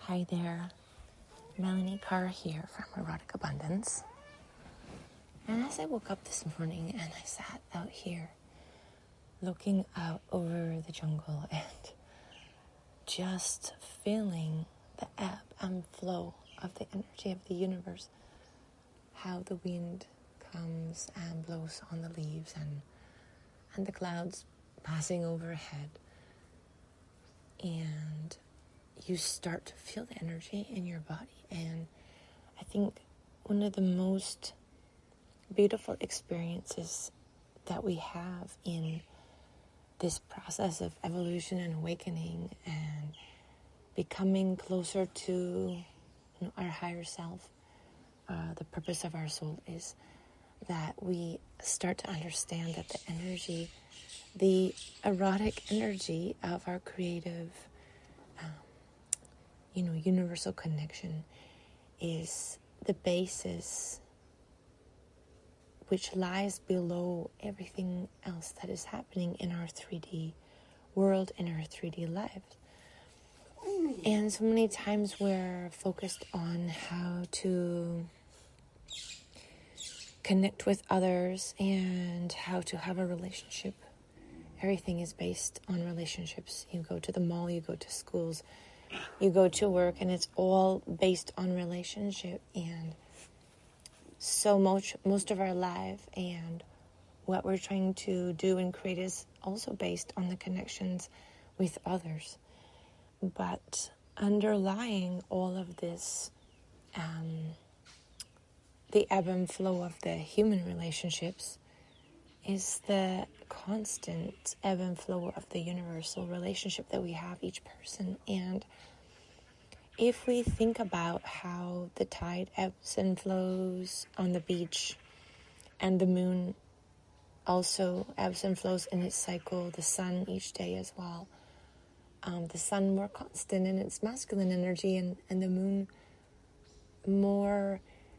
Hi there, Malonie Carre here from Erotic Abundance. And as I woke up this morning and I sat out here looking out over the jungle and just feeling the ebb and flow of the energy of the universe, how the wind comes and blows on the leaves and the clouds passing overhead, and you start to feel the energy in your body. And I think one of the most beautiful experiences that we have in this process of evolution and awakening and becoming closer to our higher self, the purpose of our soul, is that we start to understand that the energy, the erotic energy of our creative universal connection is the basis which lies below everything else that is happening in our 3D world, in our 3D lives. And so many times we're focused on how to connect with others and how to have a relationship. Everything is based on relationships. You go to the mall, you go to schools, you go to work, and it's all based on relationship. And so most of our life and what we're trying to do and create is also based on the connections with others. But underlying all of this, the ebb and flow of the human relationships, is the constant ebb and flow of the universal relationship that we have, each person. And if we think about how the tide ebbs and flows on the beach, and the moon also ebbs and flows in its cycle, the sun each day as well. The sun more constant in its masculine energy, and the moon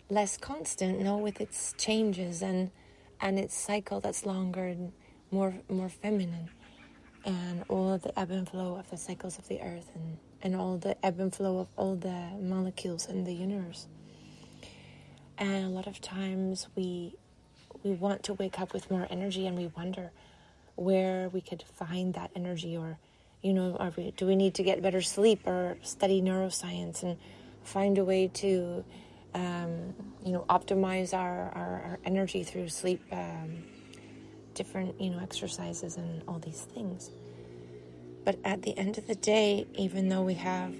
less constant, with its changes and its cycle that's longer and more feminine, and all of the ebb and flow of the cycles of the earth, and all the ebb and flow of all the molecules in the universe. And a lot of times we want to wake up with more energy, and we wonder where we could find that energy, or do we need to get better sleep or study neuroscience and find a way to optimize our energy through sleep, different exercises and all these things. But at the end of the day, even though we have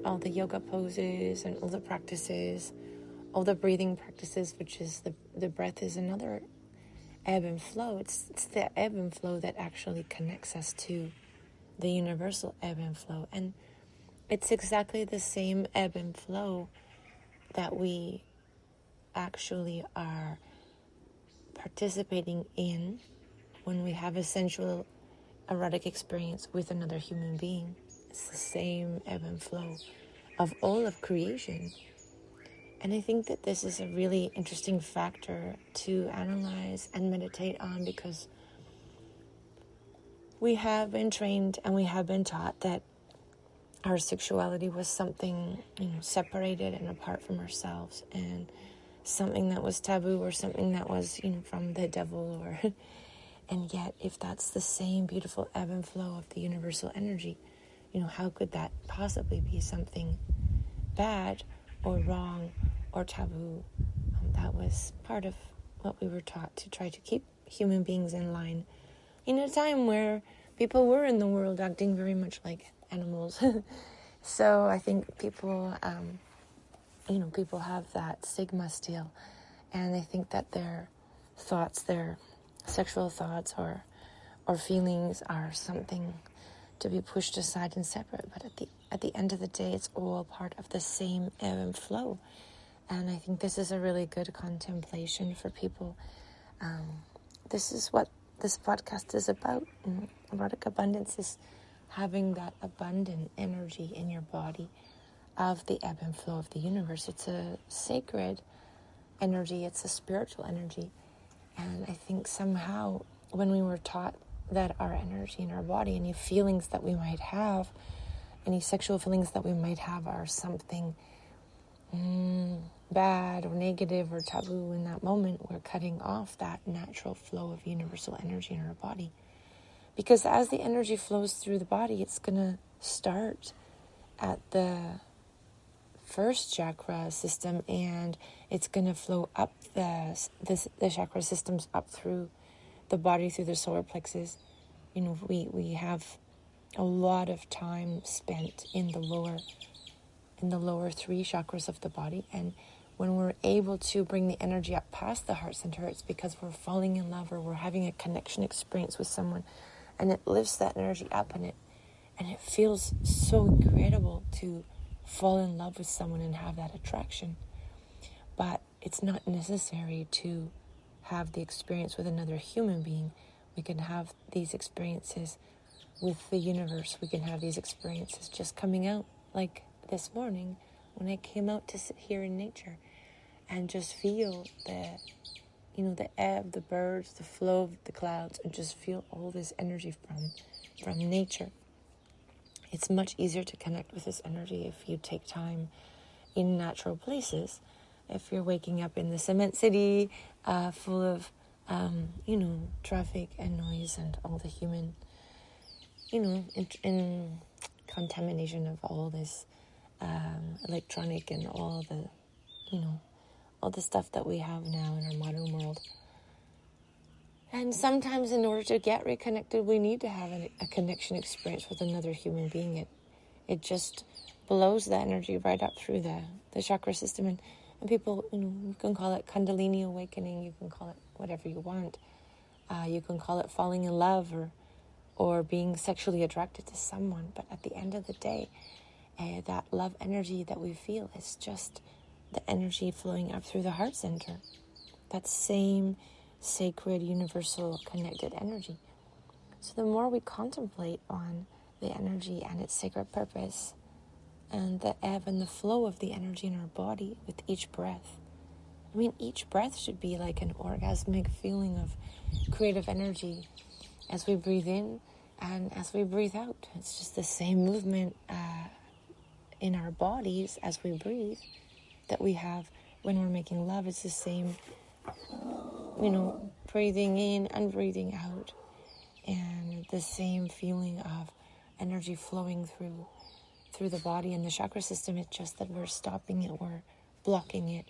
all the yoga poses and all the practices, all the breathing practices, which is the breath is another ebb and flow. It's the ebb and flow that actually connects us to the universal ebb and flow. And it's exactly the same ebb and flow that we actually are participating in when we have a sensual erotic experience with another human being. It's the same ebb and flow of all of creation. And I think that this is a really interesting factor to analyze and meditate on, because we have been trained and we have been taught that our sexuality was something separated and apart from ourselves, and something that was taboo, or something that was from the devil, and yet if that's the same beautiful ebb and flow of the universal energy, how could that possibly be something bad or wrong or taboo? That was part of what we were taught, to try to keep human beings in line in a time where people were in the world acting very much like animals. So I think people have that stigma still, and they think that their thoughts, their sexual thoughts or feelings, are something to be pushed aside and separate. But at the end of the day, it's all part of the same ebb and flow. And I think this is a really good contemplation for people. This is what this podcast is about. Erotic abundance is having that abundant energy in your body of the ebb and flow of the universe. It's a sacred energy. It's a spiritual energy. And I think somehow when we were taught that our energy in our body, any feelings that we might have, any sexual feelings that we might have are something bad or negative or taboo in that moment, we're cutting off that natural flow of universal energy in our body. Because as the energy flows through the body, it's going to start at the first chakra system, and it's going to flow up the chakra systems up through the body, through the solar plexus. You know, we have a lot of time spent in the lower three chakras of the body, and when we're able to bring the energy up past the heart center, it's because we're falling in love or we're having a connection experience with someone, and it lifts that energy up, and it feels so incredible to fall in love with someone and have that attraction. But it's not necessary to have the experience with another human being. We can have these experiences with the universe. We can have these experiences just coming out, like this morning when I came out to sit here in nature and just feel the ebb, the birds, the flow of the clouds, and just feel all this energy from nature. It's much easier to connect with this energy if you take time in natural places. If you're waking up in the cement city, full of, traffic and noise and all the human, in contamination of all this electronic and all the stuff that we have now in our modern world. And sometimes in order to get reconnected, we need to have a connection experience with another human being. It just blows the energy right up through the chakra system. And people, you can call it Kundalini awakening. You can call it whatever you want. You can call it falling in love or being sexually attracted to someone. But at the end of the day, that love energy that we feel is just the energy flowing up through the heart center. That same sacred, universal, connected energy. So the more we contemplate on the energy and its sacred purpose and the ebb and the flow of the energy in our body with each breath. I mean, each breath should be like an orgasmic feeling of creative energy as we breathe in and as we breathe out. It's just the same movement in our bodies as we breathe that we have when we're making love. It's the same, breathing in and breathing out, and the same feeling of energy flowing through the body and the chakra system. It's just that we're stopping it, we're blocking it,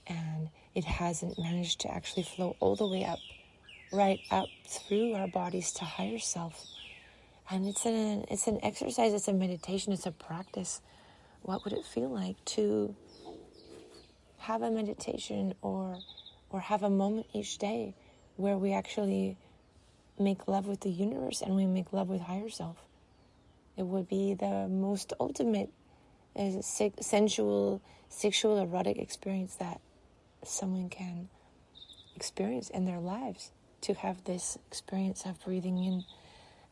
and it hasn't managed to actually flow all the way up, right up through our bodies to higher self. And it's an exercise, it's a meditation, it's a practice. What would it feel like to have a meditation or have a moment each day where we actually make love with the universe and we make love with higher self? It would be the most ultimate sensual, sexual, erotic experience that someone can experience in their lives, to have this experience of breathing in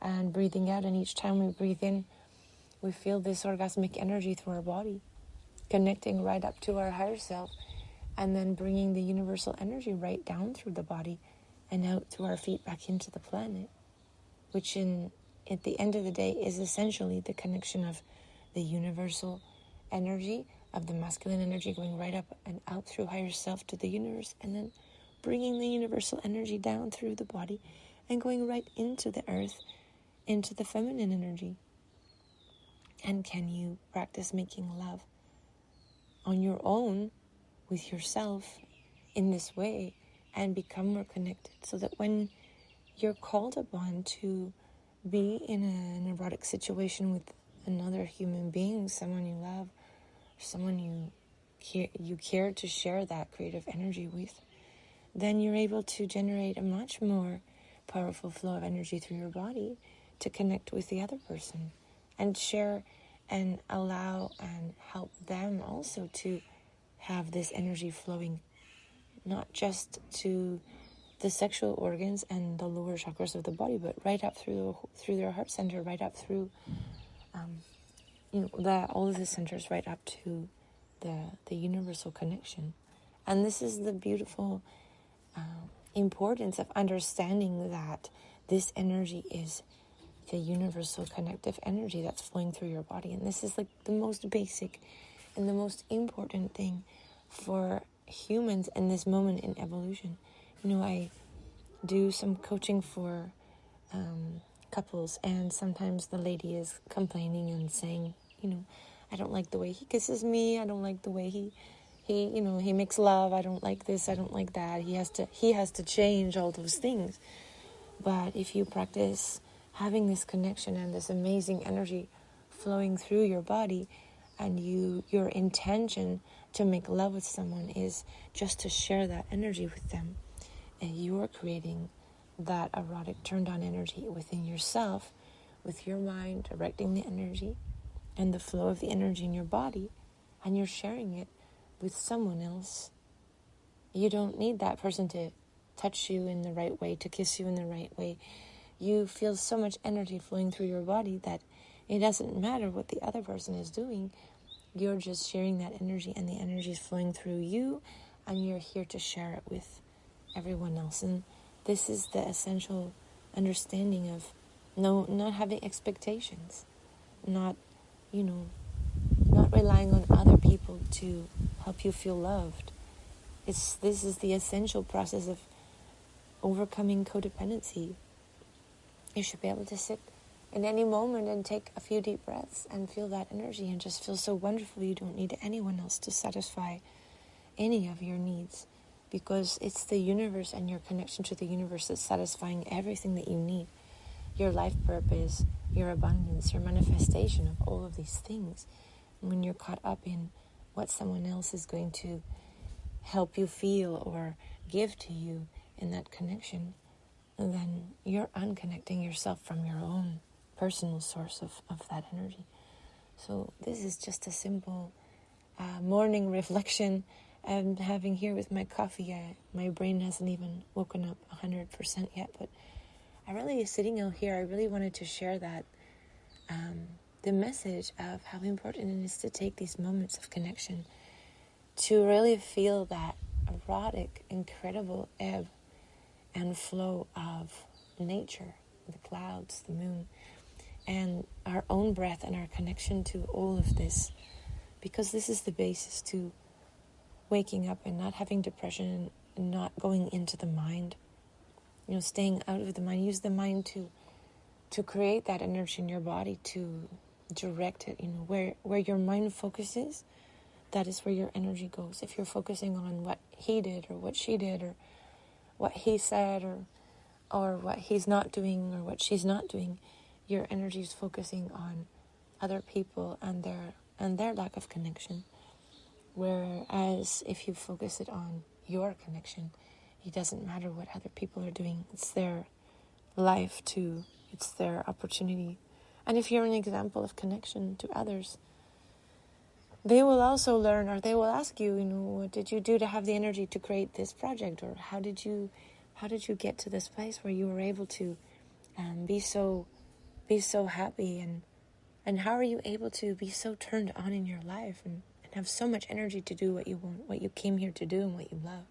and breathing out. And each time we breathe in, we feel this orgasmic energy through our body, connecting right up to our higher self, and then bringing the universal energy right down through the body and out through our feet back into the planet, which at the end of the day is essentially the connection of the universal energy, of the masculine energy going right up and out through higher self to the universe, and then bringing the universal energy down through the body and going right into the earth, into the feminine energy. And can you practice making love on your own with yourself in this way and become more connected, so that when you're called upon to be in an erotic situation with another human being, someone you love, someone you care to share that creative energy with, then you're able to generate a much more powerful flow of energy through your body to connect with the other person and share and allow and help them also to have this energy flowing not just to the sexual organs and the lower chakras of the body, but right up through their heart center, right up through all of the centers, right up to the universal connection. And this is the beautiful importance of understanding that this energy is the universal connective energy that's flowing through your body. And this is like the most basic and the most important thing for humans in this moment in evolution. I do some coaching for couples, and sometimes the lady is complaining and saying, I don't like the way he kisses me. I don't like the way he makes love. I don't like this. I don't like that. He has to change all those things. But if you practice having this connection and this amazing energy flowing through your body, and your intention to make love with someone is just to share that energy with them, and you are creating that erotic turned on energy within yourself, with your mind directing the energy and the flow of the energy in your body, and you're sharing it with someone else. You don't need that person to touch you in the right way, to kiss you in the right way. You feel so much energy flowing through your body that it doesn't matter what the other person is doing. You're just sharing that energy, and the energy is flowing through you, and you're here to share it with everyone else. And this is the essential understanding of not having expectations, not relying on other people to help you feel loved. This is the essential process of overcoming codependency. You should be able to sit in any moment and take a few deep breaths and feel that energy and just feel so wonderful. You don't need anyone else to satisfy any of your needs, because it's the universe and your connection to the universe that's satisfying everything that you need. Your life purpose, your abundance, your manifestation of all of these things. When you're caught up in what someone else is going to help you feel or give to you in that connection, then you're unconnecting yourself from your own personal source of that energy. So this is just a simple morning reflection I'm having here with my coffee. My brain hasn't even woken up 100% yet, but I really, sitting out here, I really wanted to share that the message of how important it is to take these moments of connection to really feel that erotic, incredible ebb and flow of nature, the clouds, the moon, and our own breath and our connection to all of this, because this is the basis to waking up and not having depression and not going into the mind, staying out of the mind. Use the mind to create that energy in your body, to direct it, where your mind focuses, that is where your energy goes. If you're focusing on what he did or what she did or what he said or what he's not doing or what she's not doing, your energy is focusing on other people and their lack of connection. Whereas if you focus it on your connection, it doesn't matter what other people are doing. It's their life too. It's their opportunity. And if you're an example of connection to others, they will also learn, or they will ask you, what did you do to have the energy to create this project? Or how did you get to this place where you were able to be so happy? And how are you able to be so turned on in your life and have so much energy to do what you want, what you came here to do and what you love?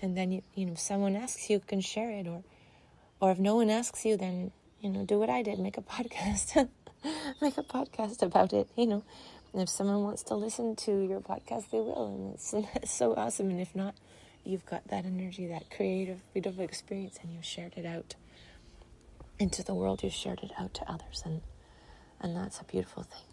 And then, if someone asks you, can share it. Or if no one asks you, then, do what I did, make a podcast. Make a podcast about it, And if someone wants to listen to your podcast, they will. And it's so awesome. And if not, you've got that energy, that creative, beautiful experience, and you've shared it out into the world. You've shared it out to others. And that's a beautiful thing.